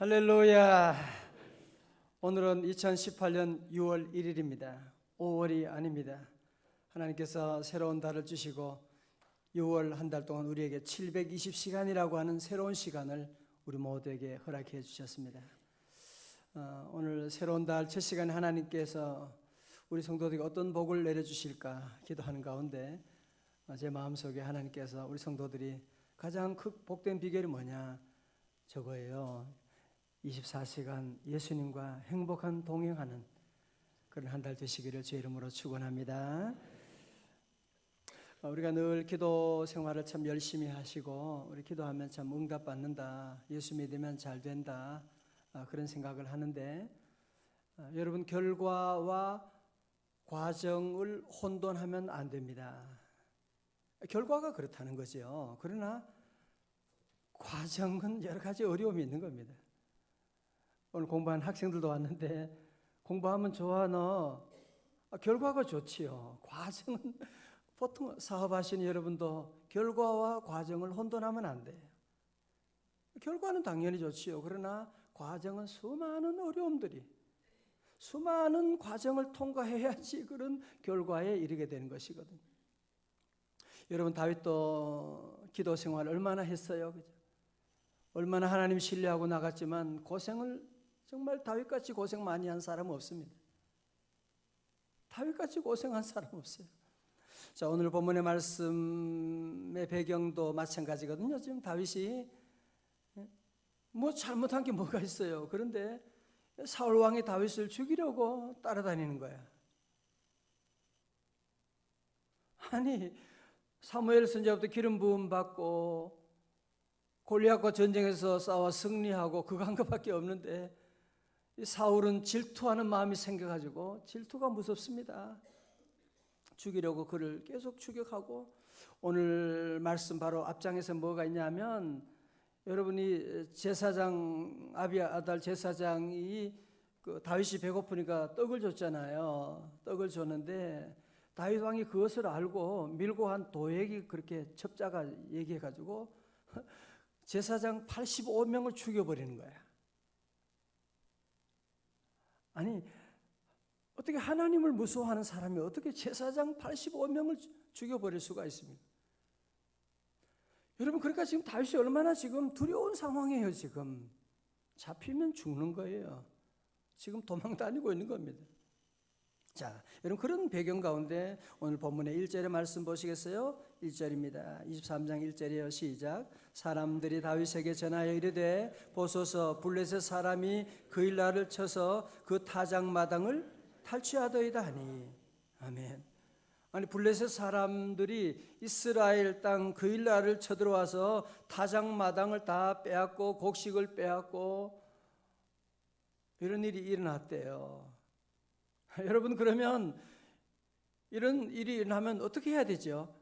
할렐루야. 오늘은 2018년 6월 1일입니다. 5월이 아닙니다. 하나님께서 새로운 달을 주시고 6월 한 달 동안 우리에게 720시간이라고 하는 새로운 시간을 우리 모두에게 허락해 주셨습니다. 오늘 새로운 달 첫 시간에 하나님께서 우리 성도들에게 어떤 복을 내려주실까 기도하는 가운데 제 마음속에 하나님께서 우리 성도들이 가장 복된 비결이 뭐냐, 저거예요. 24시간 예수님과 행복한 동행하는 그런 한 달 되시기를 주의 이름으로 축원합니다. 우리가 늘 기도 생활을 참 열심히 하시고 우리 기도하면 참 응답받는다, 예수 믿으면 잘 된다, 그런 생각을 하는데 여러분, 결과와 과정을 혼돈하면 안 됩니다. 결과가 그렇다는 거죠. 그러나 과정은 여러 가지 어려움이 있는 겁니다. 오늘 공부한 학생들도 왔는데 공부하면 좋아 너? 결과가 좋지요. 과정은 보통 사업하시는 여러분도 결과와 과정을 혼돈하면 안 돼요. 결과는 당연히 좋지요. 그러나 과정은 수많은 어려움들이, 수많은 과정을 통과해야지 그런 결과에 이르게 되는 것이거든요. 여러분, 다윗도 기도 생활 얼마나 했어요, 그죠? 얼마나 하나님 신뢰하고 나갔지만 고생을, 정말 다윗같이 고생 많이 한 사람은 없습니다. 다윗같이 고생한 사람 없어요. 자, 오늘 본문의 말씀의 배경도 마찬가지거든요. 지금 다윗이 뭐 잘못한 게 뭐가 있어요. 그런데 사울 왕이 다윗을 죽이려고 따라다니는 거야. 아니, 사무엘 선지자부터 기름 부음 받고 골리앗과 전쟁에서 싸워 승리하고 그거 한 것밖에 없는데 이 사울은 질투하는 마음이 생겨가지고, 질투가 무섭습니다. 죽이려고 그를 계속 추격하고, 오늘 말씀 바로 앞장에서 뭐가 있냐면, 여러분이 제사장 아비아달 제사장이 그 다윗이 배고프니까 떡을 줬잖아요. 떡을 줬는데 다윗 왕이 그것을 알고 밀고 한 도액이 그렇게 첩자가 얘기해가지고 제사장 85명을 죽여버리는 거야. 아니, 어떻게 하나님을 무서워하는 사람이 어떻게 제사장 85명을 죽여버릴 수가 있습니까? 여러분, 그러니까 지금 다윗이 얼마나 지금 두려운 상황이에요. 지금 잡히면 죽는 거예요. 지금 도망 다니고 있는 겁니다. 자, 여러분, 그런 배경 가운데 오늘 본문의 1절의 말씀 보시겠어요? 1절입니다. 23장 1절이에요. 시작. 사람들이 다윗에게 전하여 이르되 보소서, 블레셋 사람이 그일라를 쳐서 그 타작마당을 탈취하더이다 하니. 아멘. 아니, 블레셋 사람들이 이스라엘 땅 그일라를 쳐들어와서 타작마당을 다 빼앗고 곡식을 빼앗고 이런 일이 일어났대요. 여러분, 그러면 이런 일이 일어나면 어떻게 해야 되죠?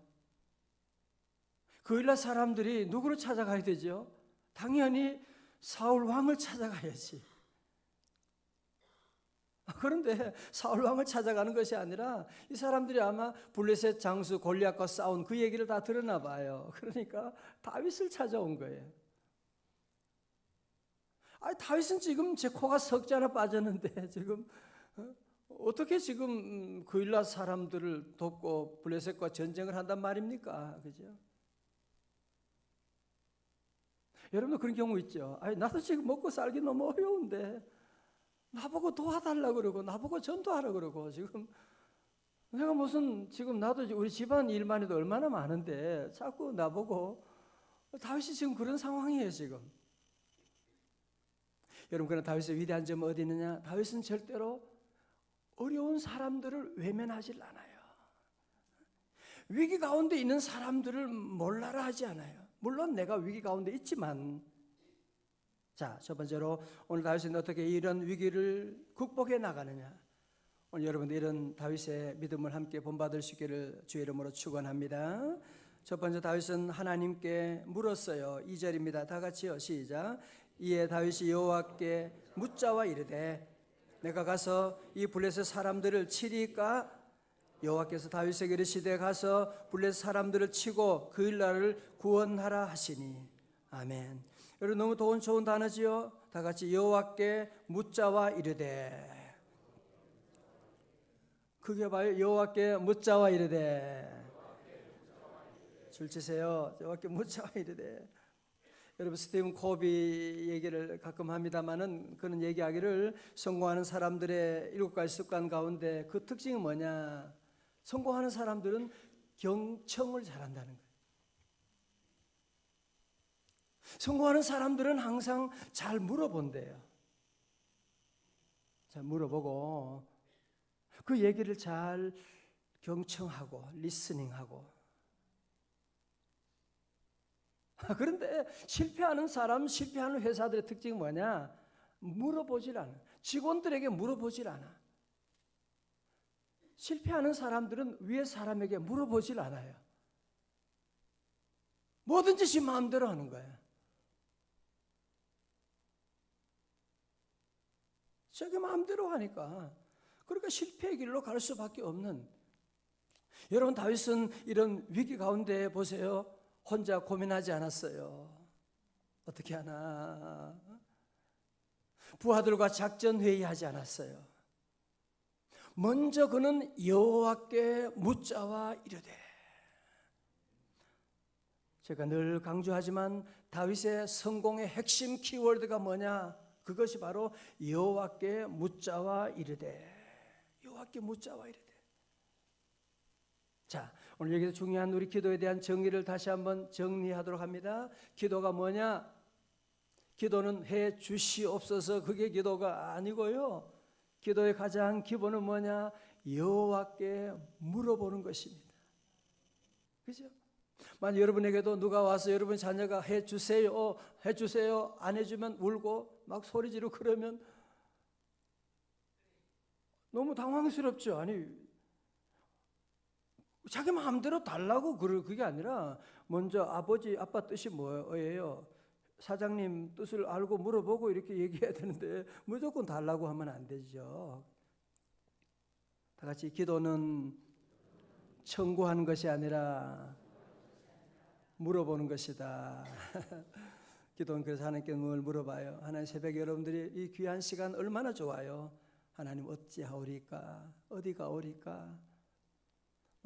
그일라 사람들이 누구를 찾아가야 되죠? 당연히 사울 왕을 찾아가야지. 그런데 사울 왕을 찾아가는 것이 아니라 이 사람들이 아마 블레셋 장수 골리앗과 싸운 그 얘기를 다 들었나 봐요. 그러니까 다윗을 찾아온 거예요. 아니, 다윗은 지금 제 코가 석자나 빠졌는데 지금 어떻게 지금 그일라 사람들을 돕고 블레셋과 전쟁을 한단 말입니까? 그죠? 여러분도 그런 경우 있죠. 아니, 나도 지금 먹고 살기 너무 어려운데 나보고 도와달라고 그러고 나보고 전도하라고 그러고, 지금 내가 무슨, 지금 나도 우리 집안 일만 해도 얼마나 많은데 자꾸 나보고. 다윗이 지금 그런 상황이에요 지금. 여러분, 그러나 다윗의 위대한 점은 어디 있느냐? 다윗은 절대로 어려운 사람들을 외면하지 않아요. 위기 가운데 있는 사람들을 몰라라 하지 않아요. 물론 내가 위기 가운데 있지만. 자, 첫 번째로 오늘 다윗은 어떻게 이런 위기를 극복해 나가느냐. 오늘 여러분들 이런 다윗의 믿음을 함께 본받을 수 있기를 주의 이름으로 축원합니다. 첫 번째, 다윗은 하나님께 물었어요. 2절입니다. 다 같이요. 시작. 이에 다윗이 여호와께 묻자와 이르되 내가 가서 이 블레셋 사람들을 치리까? 여호와께서 다윗에게 이르시되 가서 블레셋 사람들을 치고 그일라를 구원하라 하시니. 아멘. 여러분, 너무 좋은 단어지요. 다 같이 여호와께 묻자와 이르되. 크게 봐요. 여호와께 묻자와 이르되. 줄 치세요. 여호와께 묻자와 이르되. 여러분 스티븐 코비 얘기를 가끔 합니다마는 그는 얘기하기를 성공하는 사람들의 7가지 습관 가운데 그 특징이 뭐냐? 성공하는 사람들은 경청을 잘한다는 거예요. 성공하는 사람들은 항상 잘 물어본대요. 잘 물어보고 그 얘기를 잘 경청하고 리스닝하고. 그런데 실패하는 사람, 실패하는 회사들의 특징이 뭐냐? 물어보질 않아. 직원들에게 물어보질 않아. 실패하는 사람들은 위에 사람에게 물어보질 않아요. 뭐든지 지 마음대로 하는 거야. 자기 마음대로 하니까. 그러니까 실패의 길로 갈 수밖에 없는. 여러분 다윗은 이런 위기 가운데 보세요. 혼자 고민하지 않았어요. 어떻게 하나. 부하들과 작전 회의하지 않았어요. 먼저 그는 여호와께 묻자와 이르되. 제가 늘 강조하지만 다윗의 성공의 핵심 키워드가 뭐냐? 그것이 바로 여호와께 묻자와 이르되. 여호와께 묻자와 이르되. 자, 오늘 여기서 중요한 우리 기도에 대한 정의를 다시 한번 정리하도록 합니다. 기도가 뭐냐? 기도는 해 주시옵소서. 그게 기도가 아니고요. 기도의 가장 기본은 뭐냐? 여호와께 물어보는 것입니다. 그죠? 만약 여러분에게도 누가 와서 여러분 자녀가 해주세요, 해주세요 안 해주면 울고 막 소리 지르고 그러면 너무 당황스럽죠. 아니 자기 마음대로 달라고 그게 아니라 먼저 아버지 아빠 뜻이 뭐예요? 사장님 뜻을 알고 물어보고 이렇게 얘기해야 되는데 무조건 달라고 하면 안 되죠. 다 같이 기도는 청구하는 것이 아니라 물어보는 것이다. 기도는 그래서 하나님께 늘 물어봐요. 하나님 새벽에 여러분들이 이 귀한 시간 얼마나 좋아요. 하나님 어찌하오리까? 어디가 오리까?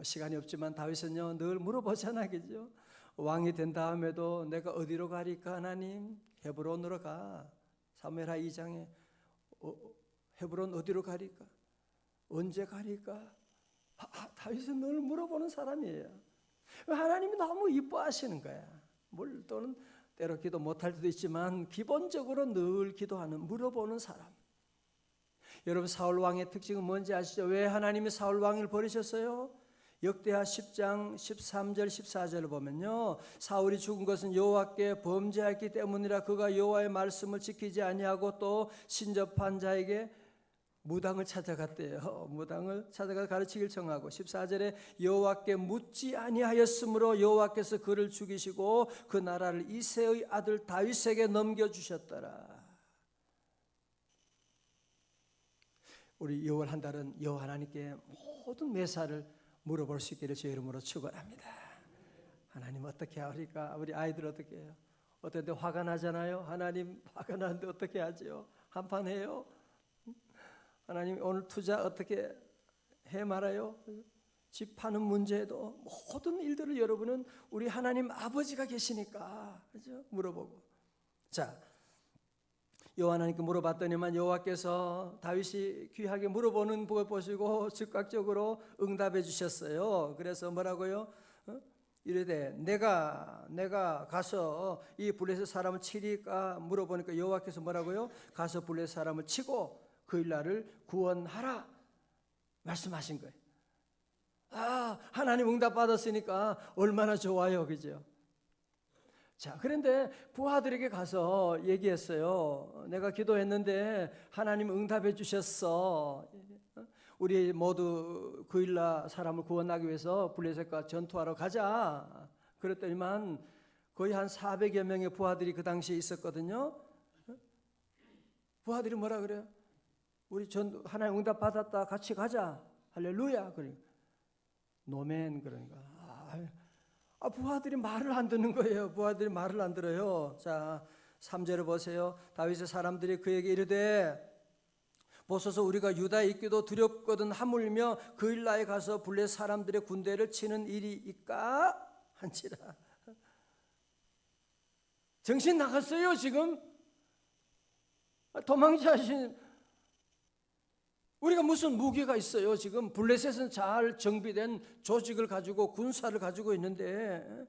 시간이 없지만 다윗은요 늘 물어보잖아, 그죠? 왕이 된 다음에도 내가 어디로 가리까 하나님? 헤브론으로 가. 사무엘하 2장에 헤브론 어디로 가리까? 언제 가리까? 다윗은 늘 물어보는 사람이에요. 하나님이 너무 이뻐하시는 거야. 또는 때로 기도 못할 때도 있지만 기본적으로 늘 기도하는 물어보는 사람. 여러분 사울 왕의 특징은 뭔지 아시죠? 왜 하나님이 사울 왕을 버리셨어요? 역대하 10장 13절 14절을 보면요, 사울이 죽은 것은 여호와께 범죄했기 때문이라. 그가 여호와의 말씀을 지키지 아니하고 또 신접한 자에게 무당을 찾아갔대요. 무당을 찾아가 가르치기를 청하고 14절에 여호와께 묻지 아니하였으므로 여호와께서 그를 죽이시고 그 나라를 이새의 아들 다윗에게 넘겨주셨더라. 우리 6월 한 달은 여호와 하나님께 모든 매사를 물어볼 수 있기를 주의 이름으로 축원합니다. 하나님 어떻게 하리까? 우리 아이들 어떻게 해요? 어떨 때 화가 나잖아요. 하나님 화가 나는데 어떻게 하죠? 한판 해요? 하나님 오늘 투자 어떻게 해 말아요? 집 파는 문제에도 모든 일들을 여러분은 우리 하나님 아버지가 계시니까 그죠? 물어보고. 자, 여호와 하나님께 물어봤더니만 여호와께서 다윗이 귀하게 물어보는 걸 보시고 즉각적으로 응답해 주셨어요. 그래서 뭐라고요? 이르되 내가 가서 이 블레셋 사람을 치리까 물어보니까 여호와께서 뭐라고요? 가서 블레셋 사람을 치고 그 일날을 구원하라 말씀하신 거예요. 하나님 응답 받았으니까 얼마나 좋아요, 그죠? 자, 그런데 부하들에게 가서 얘기했어요. 내가 기도했는데 하나님 응답해 주셨어. 우리 모두 그 일날 사람을 구원하기 위해서 블레셋과 전투하러 가자. 그랬더니만 거의 한 400여 명의 부하들이 그 당시에 있었거든요. 부하들이 뭐라 그래요? 우리 하나님 응답 받았다, 같이 가자. 할렐루야. 그러니까 노멘. 그러니까 부하들이 말을 안 듣는 거예요. 부하들이 말을 안 들어요. 자, 3절을 보세요. 다윗의 사람들이 그에게 이르되 보소서 우리가 유다에 있기도 두렵거든 하물며 그 일라에 가서 블레 사람들의 군대를 치는 일이 있까 한지라. 정신 나갔어요 지금. 도망자신 우리가 무슨 무기가 있어요 지금. 블레셋은 잘 정비된 조직을 가지고 군사를 가지고 있는데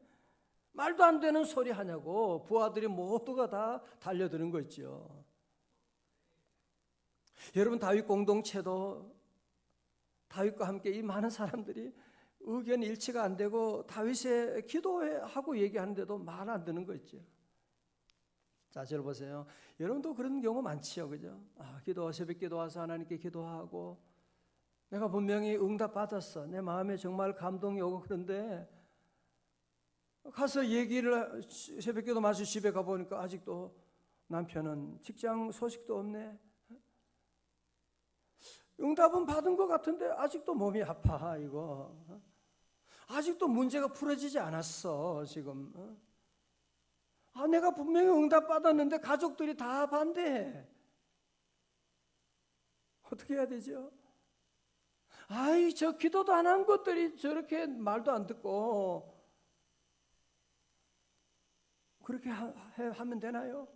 말도 안 되는 소리 하냐고. 부하들이 모두가 다 달려드는 거 있죠. 여러분 다윗 공동체도 다윗과 함께 이 많은 사람들이 의견 일치가 안 되고 다윗의 기도하고 얘기하는데도 말 안 듣는 거 있죠. 자, 저를 보세요. 여러분도 그런 경우 많지요, 그죠? 새벽 기도 와서 하나님께 기도하고 내가 분명히 응답 받았어. 내 마음에 정말 감동이 오고 그런데 가서 얘기를 새벽 기도 마치고 집에 가보니까 아직도 남편은 직장 소식도 없네. 응답은 받은 것 같은데 아직도 몸이 아파 이거. 아직도 문제가 풀어지지 않았어 지금. 내가 분명히 응답 받았는데 가족들이 다 반대해. 어떻게 해야 되죠? 저 기도도 안 한 것들이 저렇게 말도 안 듣고 그렇게 하면 되나요?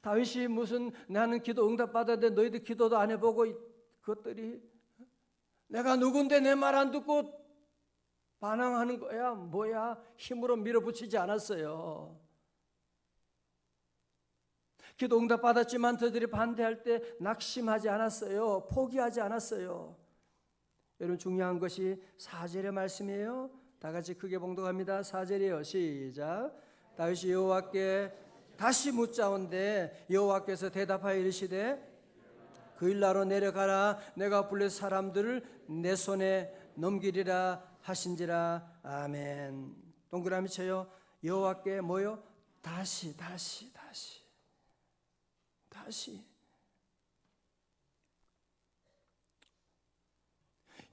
다윗이 무슨 나는 기도 응답 받았는데 너희들 기도도 안 해보고 그것들이 내가 누군데 내 말 안 듣고 반항하는 거야 뭐야. 힘으로 밀어붙이지 않았어요. 기도 응답 받았지만 저들이 반대할 때 낙심하지 않았어요. 포기하지 않았어요. 여러분 중요한 것이 4절의 말씀이에요. 다 같이 크게 봉독합니다. 4절이에요. 시작. 다윗이 여호와께 다시 묻자온데 여호와께서 대답하여 이르시되 그 일나로 내려가라. 내가 블레 사람들을 내 손에 넘기리라 하신지라. 아멘. 동그라미 쳐요. 여호와께 뭐요? 다시.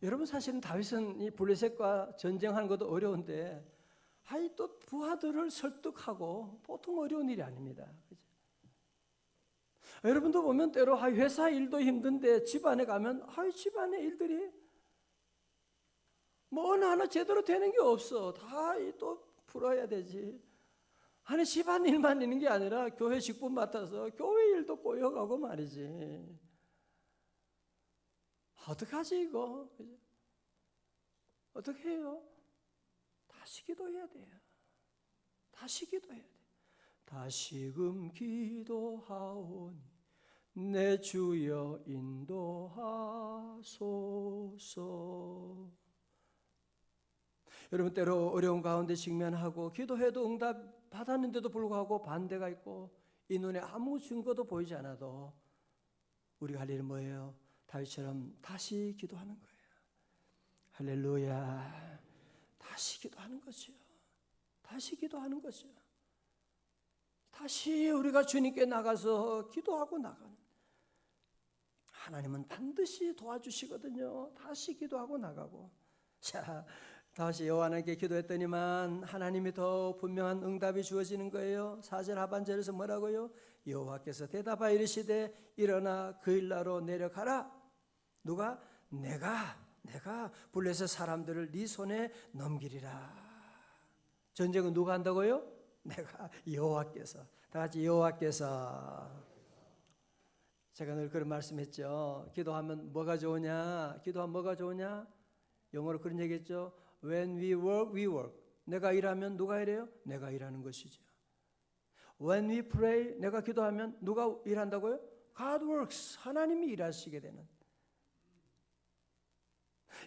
여러분 사실은 다윗은 이 블레셋과 전쟁하는 것도 어려운데 또 부하들을 설득하고 보통 어려운 일이 아닙니다. 그죠? 여러분도 보면 때로 회사 일도 힘든데 집안에 가면 집안의 일들이 뭐 어느 하나 제대로 되는 게 없어. 다 또 풀어야 되지. 집안 일만 있는 게 아니라 교회 직분 맡아서 교회 일도 꼬여가고 말이지. 어떡하지 이거? 어떻게 해요? 다시 기도해야 돼요. 다시금 기도하오니 내 주여 인도하소서. 여러분 때로 어려운 가운데 직면하고 기도해도 응답 받았는데도 불구하고 반대가 있고 이 눈에 아무 증거도 보이지 않아도 우리가 할 일은 뭐예요? 다윗처럼 다시 기도하는 거예요. 할렐루야. 다시 기도하는 거죠. 다시 우리가 주님께 나가서 기도하고 나가는. 하나님은 반드시 도와주시거든요. 다시 기도하고 나가고. 자, 다시 여호와께 기도했더니만 하나님이 더 분명한 응답이 주어지는 거예요. 4절 하반절에서 뭐라고요? 여호와께서 대답하여 이르시되 일어나 그 일나로 내려가라. 누가? 내가 블레셋 사람들을 네 손에 넘기리라. 전쟁은 누가 한다고요? 내가. 여호와께서. 다 같이 여호와께서. 제가 늘 그런 말씀했죠. 기도하면 뭐가 좋으냐? 영어로 그런 얘기했죠. When we work, we work. 내가 일하면 누가 일해요? 내가 일하는 것이죠. When we pray, 내가 기도하면 누가 일한다고요? God works. 하나님이 일하시게 되는.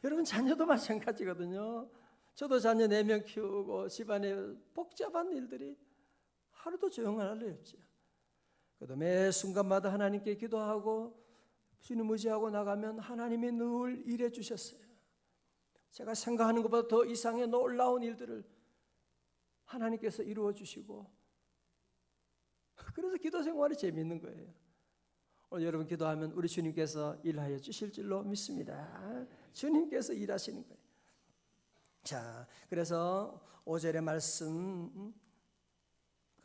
여러분 자녀도 마찬가지거든요. 저도 자녀 4명 키우고 집안에 복잡한 일들이 하루도 조용할 일 없죠. 그래도 매 순간마다 하나님께 기도하고 주님 의지하고 나가면 하나님이 늘 일해 주셨어요. 제가 생각하는 것보다 더 이상의 놀라운 일들을 하나님께서 이루어 주시고, 그래서 기도 생활이 재미있는 거예요. 오늘 여러분 기도하면 우리 주님께서 일하여 주실 줄로 믿습니다. 주님께서 일하시는 거예요. 자, 그래서 5절의 말씀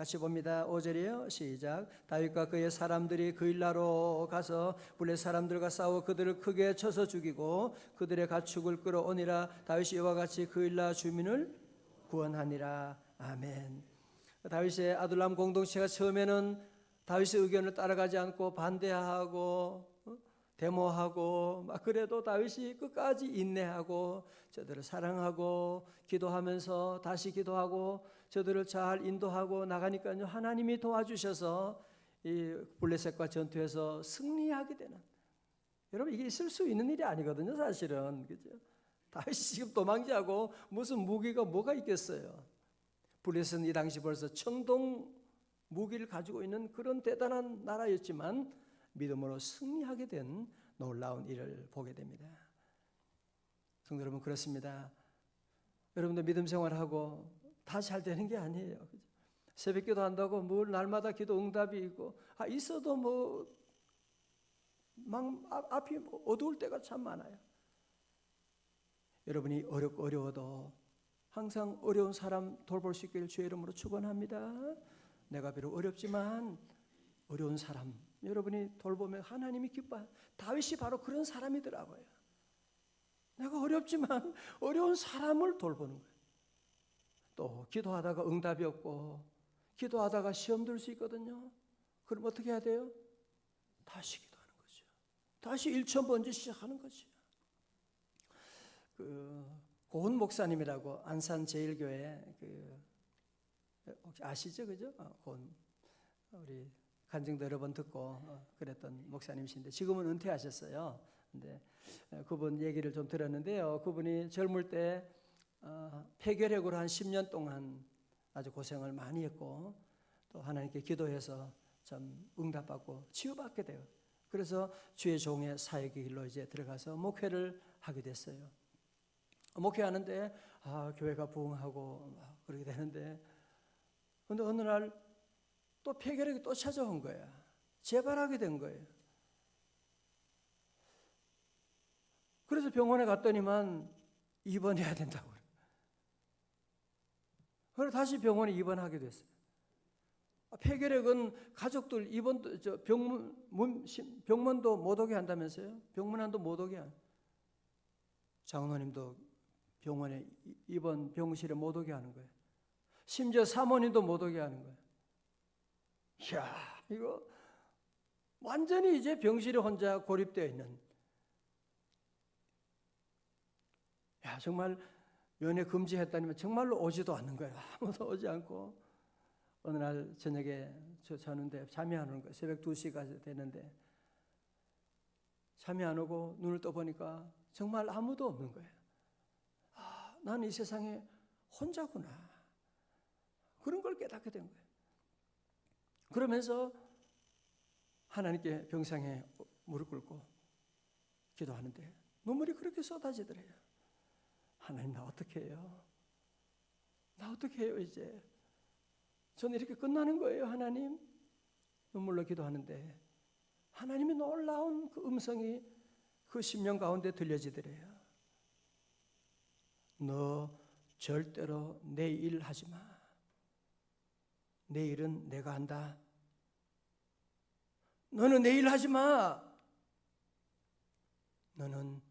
같이 봅니다. 5절이에요. 시작. 다윗과 그의 사람들이 그일라로 가서 블레 사람들과 싸워 그들을 크게 쳐서 죽이고 그들의 가축을 끌어오니라. 다윗이 이와 같이 그일라 주민을 구원하니라. 아멘. 다윗의 아둘람 공동체가 처음에는 다윗의 의견을 따라가지 않고 반대하고 데모하고 막 그래도 다윗이 끝까지 인내하고 저들을 사랑하고 기도하면서 다시 기도하고 저들을 잘 인도하고 나가니까요, 하나님이 도와주셔서 이 블레셋과 전투에서 승리하게 되는, 여러분 이게 있을 수 있는 일이 아니거든요, 사실은. 그죠? 다윗이 지금 도망자고 무슨 무기가 뭐가 있겠어요. 블레셋은 이 당시 벌써 청동 무기를 가지고 있는 그런 대단한 나라였지만 믿음으로 승리하게 된 놀라운 일을 보게 됩니다. 성도 여러분, 그렇습니다. 여러분도 믿음 생활하고 다 잘 되는 게 아니에요. 그죠? 새벽 기도 한다고 뭘 날마다 기도 응답이 있고 있어도 앞이 어두울 때가 참 많아요. 여러분이 어렵고 어려워도 항상 어려운 사람 돌볼 수 있기를 주의 이름으로 축원합니다. 내가 비록 어렵지만 어려운 사람 여러분이 돌보면 하나님이 기뻐요. 다윗이 바로 그런 사람이더라고요. 내가 어렵지만 어려운 사람을 돌보는 거예요. 또 기도하다가 응답이 없고 기도하다가 시험 들 수 있거든요. 그럼 어떻게 해야 돼요? 다시 기도하는 거죠. 다시 1,000번째 시작하는 거죠. 고은 목사님이라고 안산 제일교회 혹시 아시죠, 그죠? 고은 우리 간증도 여러 번 듣고 그랬던 목사님이신데 지금은 은퇴하셨어요. 근데 그분 얘기를 좀 들었는데요. 그분이 젊을 때 폐결핵으로 한 10년 동안 아주 고생을 많이 했고 또 하나님께 기도해서 좀 응답받고 치유받게 돼요. 그래서 주의 종의 사역의 길로 이제 들어가서 목회를 하게 됐어요. 목회하는데 교회가 부흥하고 막 그러게 되는데 근데 어느 날 또 폐결핵이 또 찾아온 거야. 재발하게 된 거예요. 그래서 병원에 갔더니만 입원해야 된다고 그래요. 그래서 다시 병원에 입원하게 됐어요. 폐결핵은 가족들 병문도 못 오게 한다면서요? 병문안도 못 오게 한. 장로님도 병원에 입원 병실에 못 오게 하는 거예요. 심지어 사모님도 못 오게 하는 거예요. 이야, 이거 완전히 이제 병실에 혼자 고립되어 있는. 야, 정말 면회 금지했다니면 정말로 오지도 않는 거예요. 아무도 오지 않고 어느 날 저녁에 자는데 잠이 안 오는 거예요. 새벽 2시가 되는데 잠이 안 오고 눈을 떠보니까 정말 아무도 없는 거예요. 나는 이 세상에 혼자구나. 그런 걸 깨닫게 된 거예요. 그러면서 하나님께 병상에 무릎 꿇고 기도하는데 눈물이 그렇게 쏟아지더래요. 하나님, 나 어떻게 해요? 나 어떻게 해요 이제? 저는 이렇게 끝나는 거예요, 하나님? 눈물로 기도하는데 하나님의 놀라운 그 음성이 그 10년 가운데 들려지더래요. 너 절대로 내 일 하지 마. 내 일은 내가 한다. 너는 내 일 하지 마. 너는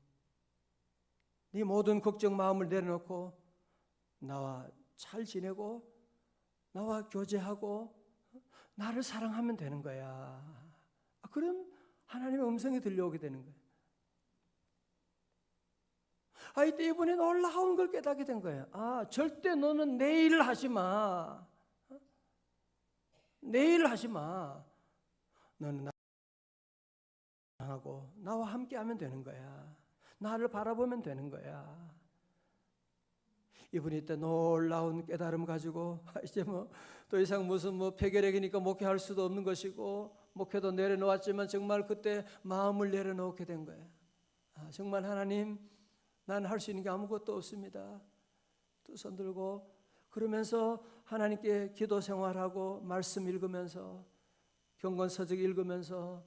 네 모든 걱정 마음을 내려놓고 나와 잘 지내고 나와 교제하고 나를 사랑하면 되는 거야. 그런 하나님의 음성이 들려오게 되는 거예요. 이때 이분이 놀라운 걸 깨닫게 된 거예요. 절대 너는 내 일을 하지 마. 내 일을 하지 마. 너는 나하고 나와 함께 하면 되는 거야. 나를 바라보면 되는 거야. 이분이 이때 놀라운 깨달음 가지고 이제 더 이상 무슨 폐결핵이니까 목회할 수도 없는 것이고 목회도 내려놓았지만 정말 그때 마음을 내려놓게 된 거예요. 정말 하나님, 난 할 수 있는 게 아무것도 없습니다. 두 손 들고 그러면서 하나님께 기도 생활하고 말씀 읽으면서 경건서적 읽으면서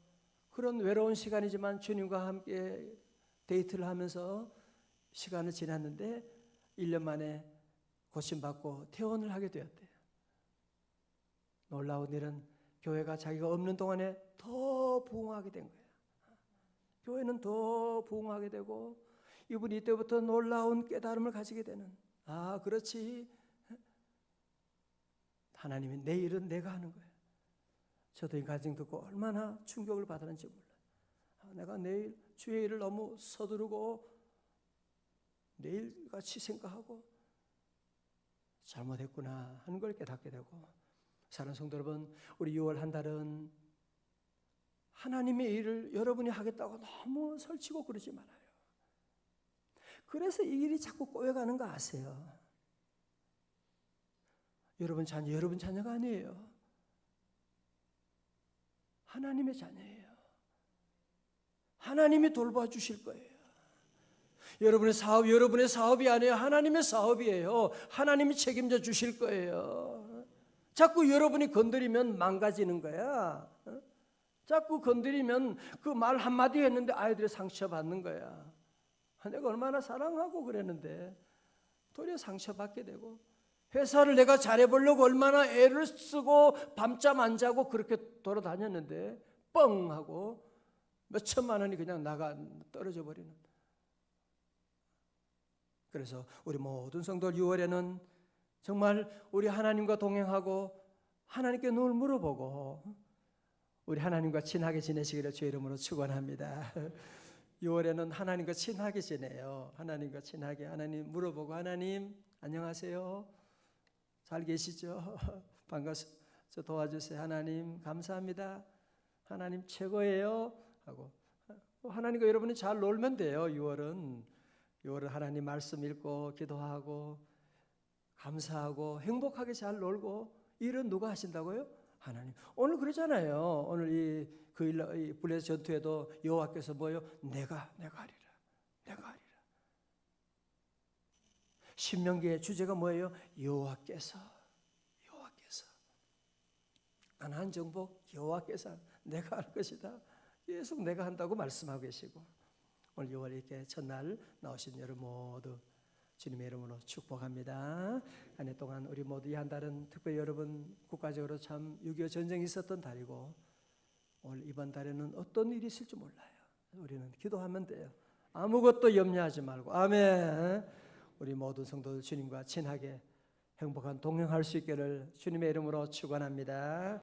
그런 외로운 시간이지만 주님과 함께 데이트를 하면서 시간을 지났는데 1년 만에 고침받고 퇴원을 하게 되었대요. 놀라운 일은 교회가 자기가 없는 동안에 더 부흥하게 된 거예요. 교회는 더 부흥하게 되고 이분이 이때부터 놀라운 깨달음을 가지게 되는, 아 그렇지, 하나님이 내 일은 내가 하는 거예요. 저도 이 가정 듣고 얼마나 충격을 받았는지 몰라요. 내가 내일 주의 일을 너무 서두르고 내일같이 생각하고 잘못했구나 하는 걸 깨닫게 되고, 사랑하는 성도 여러분, 우리 6월 한 달은 하나님의 일을 여러분이 하겠다고 너무 설치고 그러지 말아요. 그래서 이 일이 자꾸 꼬여가는 거 아세요? 여러분 자녀가 아니에요. 하나님의 자녀예요. 하나님이 돌봐주실 거예요. 여러분의 사업이 아니에요. 하나님의 사업이에요. 하나님이 책임져 주실 거예요. 자꾸 여러분이 건드리면 망가지는 거야. 자꾸 건드리면 그 말 한마디 했는데 아이들이 상처받는 거야. 내가 얼마나 사랑하고 그랬는데 도리어 상처받게 되고, 회사를 내가 잘해보려고 얼마나 애를 쓰고 밤잠 안 자고 그렇게 돌아다녔는데 뻥 하고 몇 천만 원이 그냥 떨어져 버리는. 그래서 우리 모든 성도들 6월에는 정말 우리 하나님과 동행하고 하나님께 늘 물어보고 우리 하나님과 친하게 지내시기를 주의 이름으로 축원합니다. 6월에는 하나님과 친하게 지내요. 하나님과 친하게, 하나님 물어보고, 하나님 안녕하세요, 잘 계시죠? 반갑습니다. 저 도와주세요. 하나님 감사합니다. 하나님 최고예요 하고, 하나님과 여러분이 잘 놀면 돼요. 6월은 하나님 말씀 읽고 기도하고 감사하고 행복하게 잘 놀고. 일은 누가 하신다고요? 하나님. 오늘 그러잖아요. 오늘 이 블레셋 전투에도 여호와께서 뭐예요? 내가 하리라. 내가 하리라. 신명기의 주제가 뭐예요? 여호와께서. 가나안 정복 여호와께서 내가 할 것이다. 계속 내가 한다고 말씀하고 계시고, 오늘 6월 이렇게 첫날 나오신 여러분 모두 주님의 이름으로 축복합니다. 한 해 동안 우리 모두 이 한 달은 특별히 여러분 국가적으로 참 6.25 전쟁이 있었던 달이고, 오늘 이번 달에는 어떤 일이 있을지 몰라요. 우리는 기도하면 돼요. 아무것도 염려하지 말고. 아멘. 우리 모든 성도들 주님과 친하게 행복한 동행할 수 있기를 주님의 이름으로 축원합니다.